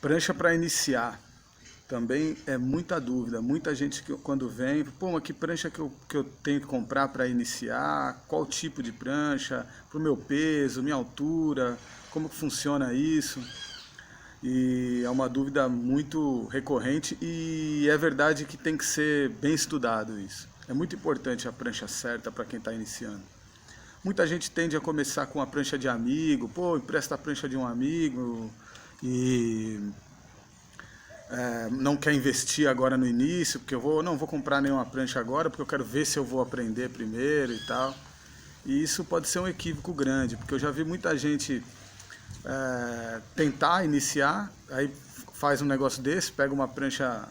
Prancha para iniciar. Também é muita dúvida. Muita gente que quando vem, pô, mas que prancha que eu tenho que comprar para iniciar? Qual tipo de prancha? Para o meu peso, minha altura? Como que funciona isso? E é uma dúvida muito recorrente e é verdade que tem que ser bem estudado isso. É muito importante a prancha certa para quem está iniciando. Muita gente tende a começar com a prancha de amigo, pô, empresta a prancha de um amigo e não quer investir agora no início, porque não vou comprar nenhuma prancha agora, porque eu quero ver se eu vou aprender primeiro e tal. E isso pode ser um equívoco grande, porque eu já vi muita gente tentar iniciar, aí faz um negócio desse, pega uma prancha,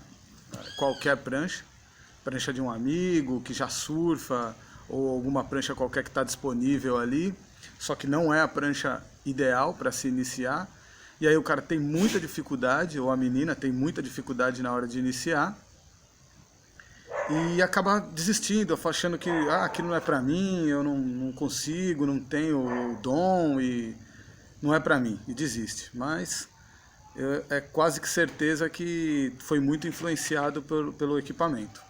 qualquer prancha de um amigo que já surfa, ou alguma prancha qualquer que está disponível ali, só que não é a prancha ideal para se iniciar, e aí o cara tem muita dificuldade, ou a menina tem muita dificuldade na hora de iniciar, e acaba desistindo, achando que aquilo não é para mim, eu não consigo, não tenho o dom, e não é para mim, e desiste. Mas é quase que certeza que foi muito influenciado pelo equipamento,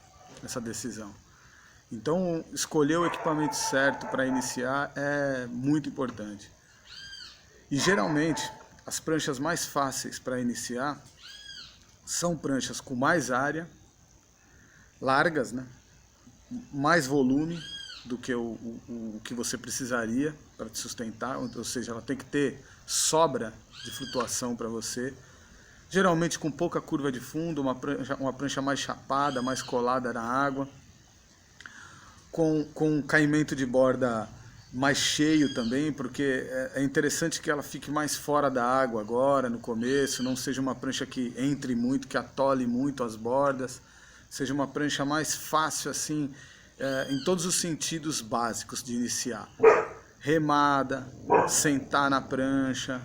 essa decisão. Então, escolher o equipamento certo para iniciar é muito importante. E geralmente, as pranchas mais fáceis para iniciar são pranchas com mais área, largas, né? Mais volume do que o que você precisaria para te sustentar, ou seja, ela tem que ter sobra de flutuação para você. Geralmente com pouca curva de fundo, uma prancha mais chapada, mais colada na água, com um caimento de borda mais cheio também, porque é interessante que ela fique mais fora da água agora, no começo, não seja uma prancha que entre muito, que atole muito as bordas, seja uma prancha mais fácil assim, em todos os sentidos básicos de iniciar. Remada, sentar na prancha,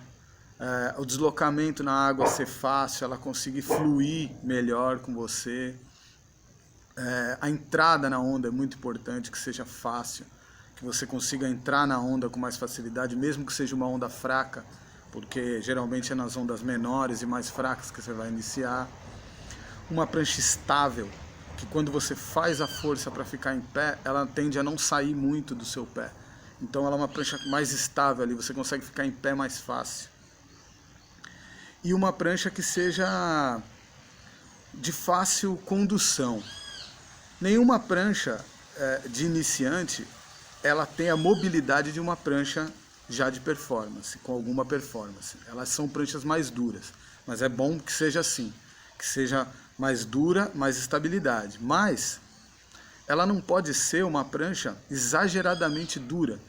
o deslocamento na água ser fácil, ela conseguir fluir melhor com você. A entrada na onda é muito importante, que seja fácil, que você consiga entrar na onda com mais facilidade, mesmo que seja uma onda fraca, porque geralmente é nas ondas menores e mais fracas que você vai iniciar. Uma prancha estável, que quando você faz a força para ficar em pé, ela tende a não sair muito do seu pé. Então ela é uma prancha mais estável ali, você consegue ficar em pé mais fácil. E uma prancha que seja de fácil condução. Nenhuma prancha de iniciante, ela tem a mobilidade de uma prancha já de performance, com alguma performance. Elas são pranchas mais duras, mas é bom que seja assim, que seja mais dura, mais estabilidade. Mas ela não pode ser uma prancha exageradamente dura,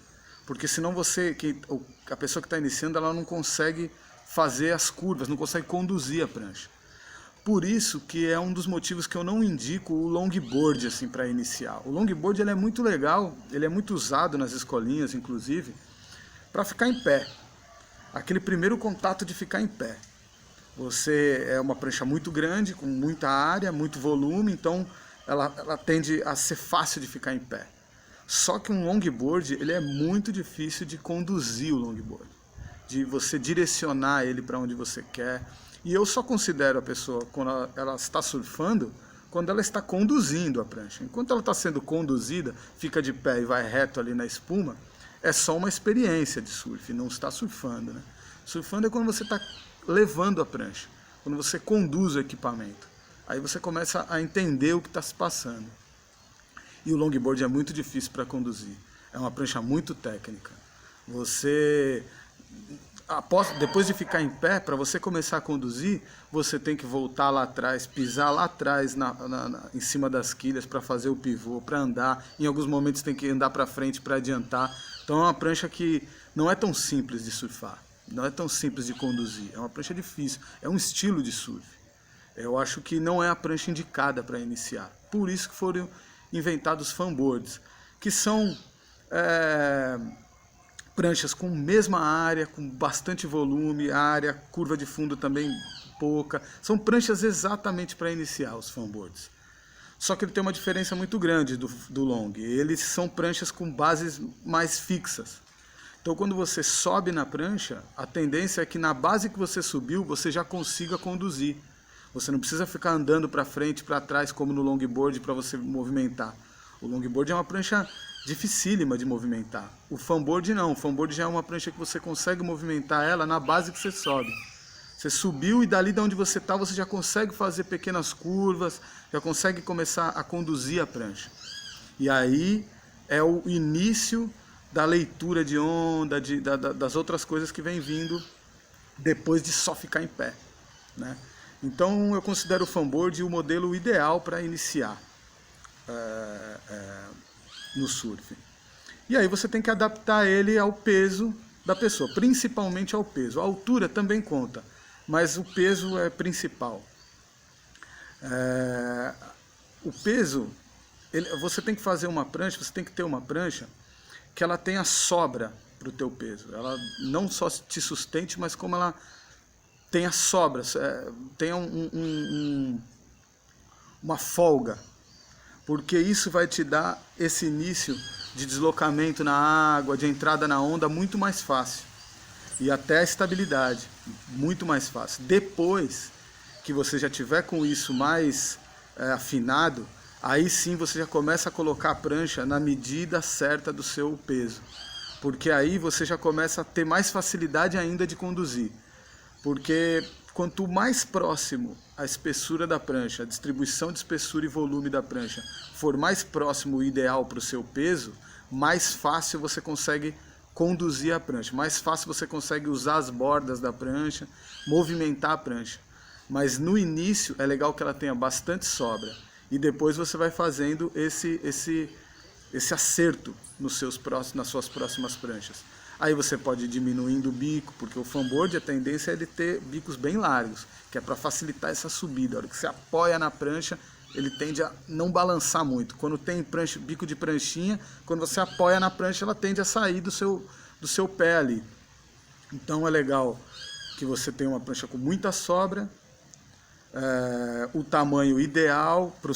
porque senão a pessoa que está iniciando, ela não consegue fazer as curvas, não consegue conduzir a prancha. Por isso que é um dos motivos que eu não indico o longboard assim, para iniciar. O longboard ele é muito legal, ele é muito usado nas escolinhas, inclusive, para ficar em pé. Aquele primeiro contato de ficar em pé. Você é uma prancha muito grande, com muita área, muito volume, então ela tende a ser fácil de ficar em pé. Só que um longboard, ele é muito difícil de conduzir o longboard, de você direcionar ele para onde você quer. E eu só considero a pessoa, quando ela está surfando, quando ela está conduzindo a prancha. Enquanto ela está sendo conduzida, fica de pé e vai reto ali na espuma, é só uma experiência de surf, não está surfando, né? Surfando é quando você está levando a prancha, quando você conduz o equipamento. Aí você começa a entender o que está se passando. E o longboard é muito difícil para conduzir. É uma prancha muito técnica. Depois de ficar em pé, para você começar a conduzir, você tem que voltar lá atrás, pisar lá atrás em cima das quilhas para fazer o pivô, para andar. Em alguns momentos tem que andar para frente para adiantar. Então é uma prancha que não é tão simples de surfar, não é tão simples de conduzir. É uma prancha difícil, é um estilo de surf. Eu acho que não é a prancha indicada para iniciar. Por isso que foram inventados fanboards, que são pranchas com mesma área, com bastante volume, área, curva de fundo também pouca. São pranchas exatamente para iniciar os fanboards. Só que ele tem uma diferença muito grande do long. Eles são pranchas com bases mais fixas. Então quando você sobe na prancha, a tendência é que na base que você subiu, você já consiga conduzir. Você não precisa ficar andando para frente, para trás, como no longboard, para você movimentar. O longboard é uma prancha dificílima de movimentar. O fanboard não. O fanboard já é uma prancha que você consegue movimentar ela na base que você sobe. Você subiu e dali de onde você está, você já consegue fazer pequenas curvas, já consegue começar a conduzir a prancha. E aí é o início da leitura de onda, das outras coisas que vem vindo depois de só ficar em pé, né? Então eu considero o fanboard o modelo ideal para iniciar no surf. E aí você tem que adaptar ele ao peso da pessoa, principalmente ao peso. A altura também conta, mas o peso é principal. O peso, você tem que fazer uma prancha, você tem que ter uma prancha que ela tenha sobra para o teu peso. Ela não só te sustente, mas como ela tenha sobras, tenha uma folga, porque isso vai te dar esse início de deslocamento na água, de entrada na onda muito mais fácil, e até a estabilidade muito mais fácil. Depois que você já tiver com isso mais afinado, aí sim você já começa a colocar a prancha na medida certa do seu peso, porque aí você já começa a ter mais facilidade ainda de conduzir. Porque quanto mais próximo a espessura da prancha, a distribuição de espessura e volume da prancha for mais próximo o ideal para o seu peso, mais fácil você consegue conduzir a prancha, mais fácil você consegue usar as bordas da prancha, movimentar a prancha. Mas no início é legal que ela tenha bastante sobra e depois você vai fazendo esse acerto nas suas próximas pranchas. Aí você pode ir diminuindo o bico, porque o fanboard, a tendência é ele ter bicos bem largos, que é para facilitar essa subida. A hora que você apoia na prancha, ele tende a não balançar muito. Quando tem bico de pranchinha, quando você apoia na prancha, ela tende a sair do seu pé ali. Então é legal que você tenha uma prancha com muita sobra, o tamanho ideal para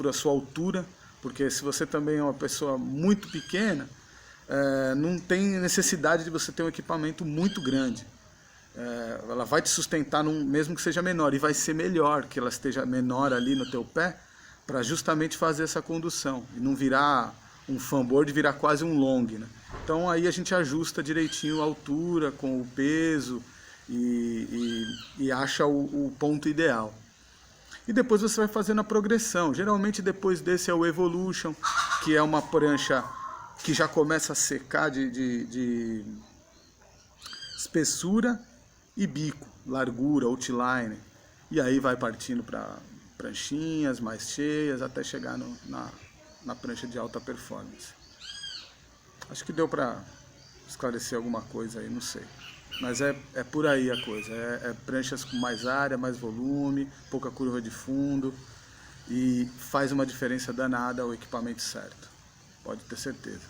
a sua altura, porque se você também é uma pessoa muito pequena, não tem necessidade de você ter um equipamento muito grande. Ela vai te sustentar mesmo que seja menor, e vai ser melhor que ela esteja menor ali no teu pé, para justamente fazer essa condução, e não virar um fanboard, virar quase um long, né? Então aí a gente ajusta direitinho a altura com o peso e acha o ponto ideal. E depois você vai fazendo a progressão. Geralmente depois desse é o Evolution, que é uma prancha que já começa a secar de espessura e bico, largura, outline. E aí vai partindo para pranchinhas mais cheias até chegar na prancha de alta performance. Acho que deu para esclarecer alguma coisa aí, não sei. Mas é por aí a coisa. Pranchas com mais área, mais volume, pouca curva de fundo, e faz uma diferença danada o equipamento certo. Pode ter certeza.